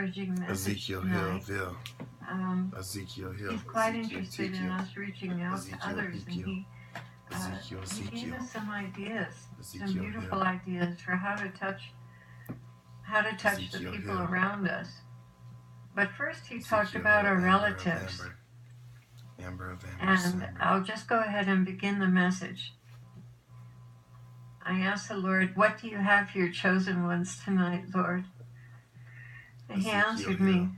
encouraging message Ezekiel tonight. Hill, Ezekiel Hill. He's quite interested in us reaching out to others, and he gave us some ideas, some beautiful ideas for how to touch the people around us. But first he talked about our relatives. And I'll just go ahead and begin the message. I asked the Lord, what do you have for your chosen ones tonight, Lord? And he answered me,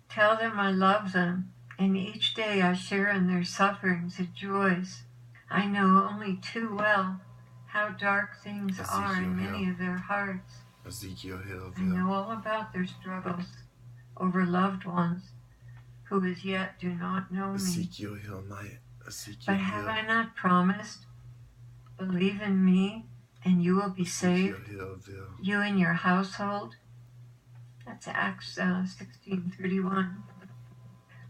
tell them I love them, and each day I share in their sufferings and joys. I know only too well how dark things are in many of their hearts. I know all about their struggles over loved ones who as yet do not know me. But have I not promised? Believe in me, and you will be saved, you and your household. That's Acts 16:31.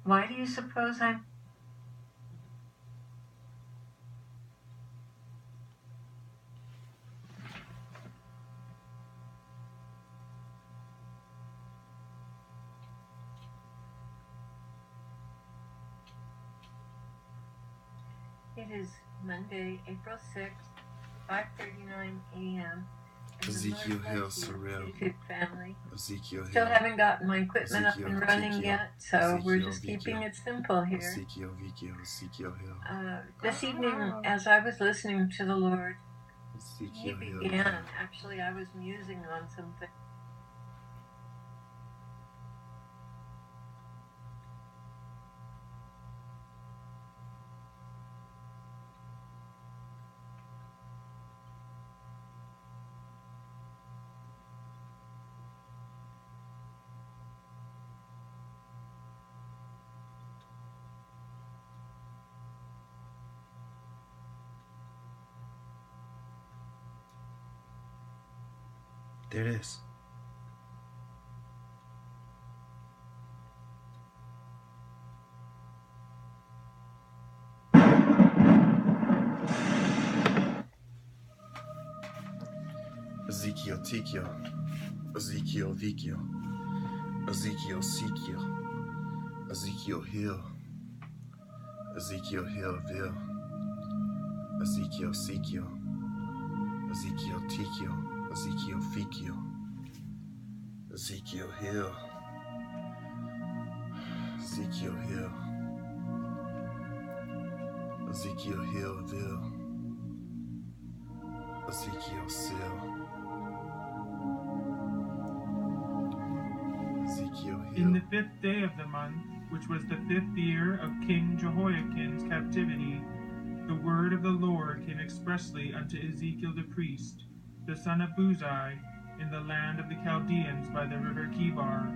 Why do you suppose I'm... It is Monday, April 6th, 5:39 a.m. Ezekiel Hill, Surreal. Family. Ezekiel Hill. Still haven't gotten my equipment up and running yet, so we're just keeping it simple here. Ezekiel Hill. This evening, as I was listening to the Lord, he began. Actually, I was musing on something. There it is. Ezekiel Tekiel. Ezekiel Vikiel. Ezekiel Sekiel. Ezekiel Hill. Ezekiel Hill Vil. Ezekiel Sekiel. Ezekiel Tekiel. Ezekiel Fikiel, Ezekiel Hill, Ezekiel Hill, Ezekiel Hill Vil, Ezekiel Sil, Ezekiel Hill. In the 5th day of the month, which was the 5th year of King Jehoiakim's captivity, the word of the Lord came expressly unto Ezekiel the priest, the son of Buzi, in the land of the Chaldeans by the river Kibar,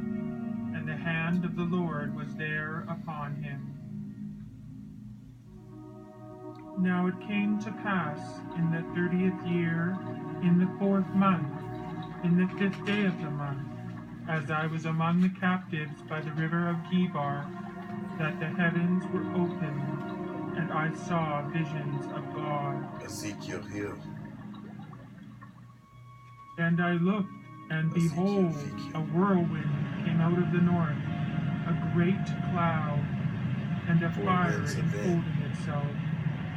and the hand of the Lord was there upon him. Now it came to pass in the 30th year, in the 4th month, in the 5th day of the month, as I was among the captives by the river of Kibar, that the heavens were opened, and I saw visions of God. Ezekiel Hill. And I looked, and behold, a whirlwind came out of the north, a great cloud, and a fire enfolding itself,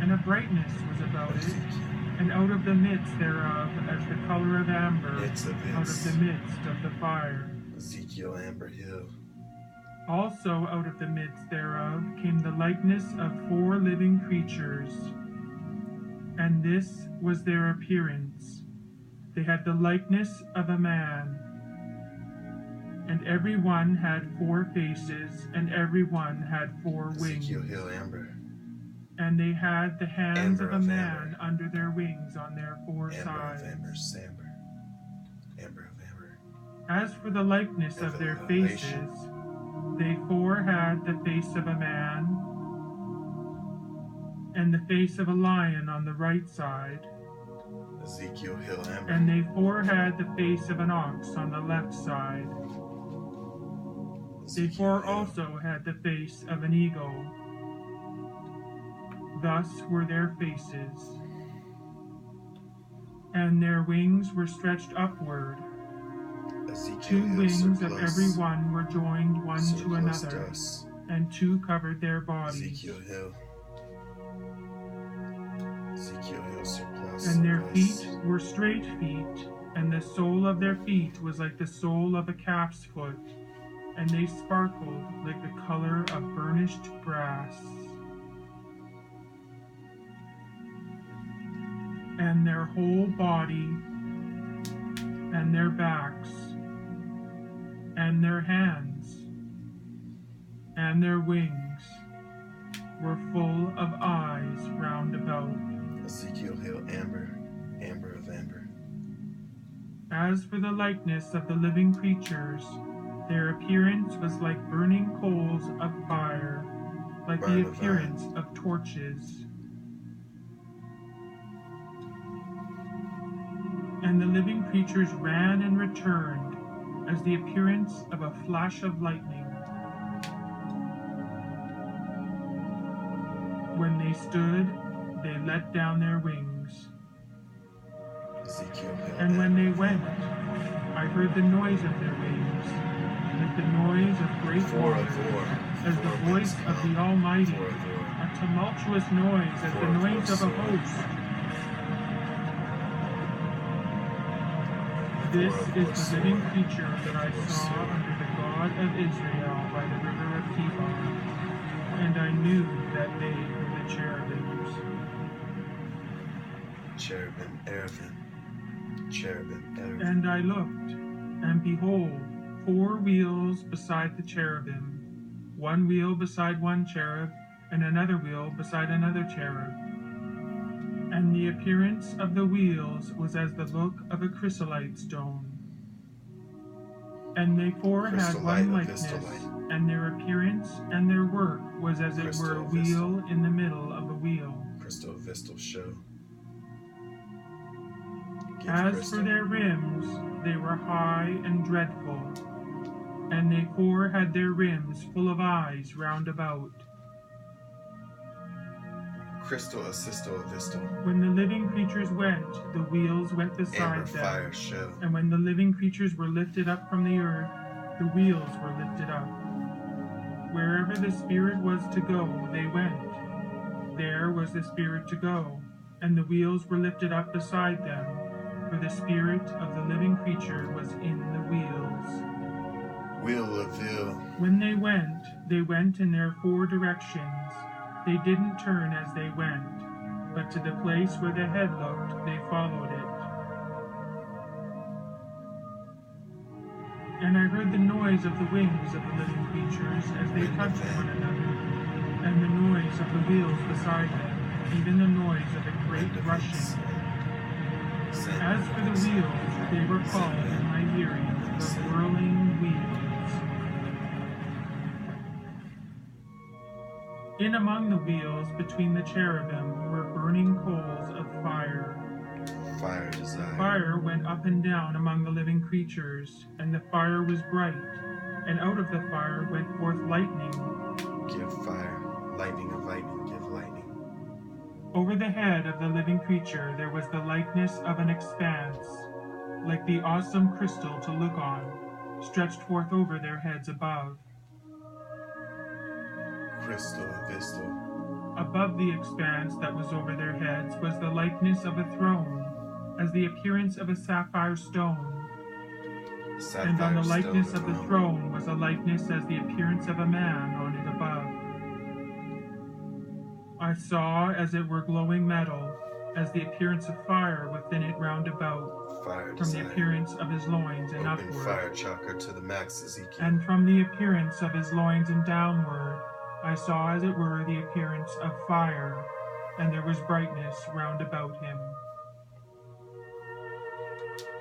and a brightness was about it, and out of the midst thereof, as the color of amber, out of the midst of the fire. Ezekiel Amber Hill. Also out of the midst thereof came the likeness of 4 living creatures, and this was their appearance. They had the likeness of a man, and every one had 4 faces, and every one had 4 wings. Ezekiel Hill Amber. And they had the hands of a man under their wings on their 4 sides. Amber of Amber. As for the likeness of their faces, they 4 had the face of a man, and the face of a lion on the right side. Ezekiel Hill Amber. And they 4 had the face of an ox on the left side. They 4 also had the face of an eagle. Thus were their faces. And their wings were stretched upward. Ezekiel 2 Hill wings of surplus. every one were joined one to Surplus another, dust. and 2 covered their bodies. Ezekiel Hill. Ezekiel Hill surplus. And their surplus. feet were straight feet, and the sole of their feet was like the sole of a calf's foot, and they sparkled like the color of burnished brass. And their whole body, and their backs, and their hands, and their wings were full of eyes round about. Ezekiel Hill amber. Amber of amber. As for the likeness of the living creatures, their appearance was like burning coals of fire, like Burn the of appearance of torches. And the living creatures ran and returned as the appearance of a flash of lightning. When they stood, they let down their wings. Ezekiel Hill And when amber. they went, I heard the noise of their wings, like the noise of great For a waters, vor. as the For voice winds of come. the Almighty, For a vor. a tumultuous noise as the noise of a host. This is the living creature that I saw under the God of Israel by the river of Kidron, and I knew that they were the cherubims. Cherubim, Erevin. Cherubim, Erevin. And I looked, and behold, 4 wheels beside the cherubim, 1 wheel beside one cherub, and another wheel beside another cherub. And the appearance of the wheels was as the look of a chrysolite stone. And they 4 had one Crystallite, likeness, vistolite. and their appearance and their work was as it were a Crystal, wheel in the middle of a wheel. Crystal Vistal show. Give As crystal. for their rims, they were high and dreadful, and they 4 had their rims full of eyes round about. Crystal Assisto Vistal. When the living creatures went, the wheels went beside Amber them. fire show. And when the living creatures were lifted up from the earth, the wheels were lifted up. Wherever the Spirit was to go, they went. There was the Spirit to go, and the wheels were lifted up beside them, for the Spirit of the living creature was in the wheels. Wheel of Vil. When they went in their 4 directions. They didn't turn as they went, but to the place where the head looked, they followed it. And I heard the noise of the wings of the living creatures as they touched one another, and the noise of the wheels beside them, even the noise of a great rushing. As for the wheels, they were called in my hearing the whirling wheels. In among the wheels between the cherubim were burning coals of fire. Fire desire. Fire went up and down among the living creatures, and the fire was bright, and out of the fire went forth lightning. Give fire. Lightning of lightning, give lightning. Over the head of the living creature there was the likeness of an expanse, like the awesome crystal to look on, stretched forth over their heads above. Crystal Vistal. Above the expanse that was over their heads was the likeness of a throne, as the appearance of a sapphire stone. Sapphire And on the likeness stone of the alone. throne was a likeness as the appearance of a man on it above. I saw as it were glowing metal, as the appearance of fire within it round about, Fire from the desire. appearance of his loins and Open upward, fire chakra to the max, Ezekiel. and from the appearance of his loins and downward, I saw as it were the appearance of fire, and there was brightness round about him.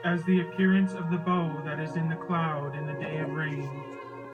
As the appearance of the bow that is in the cloud in the day of rain,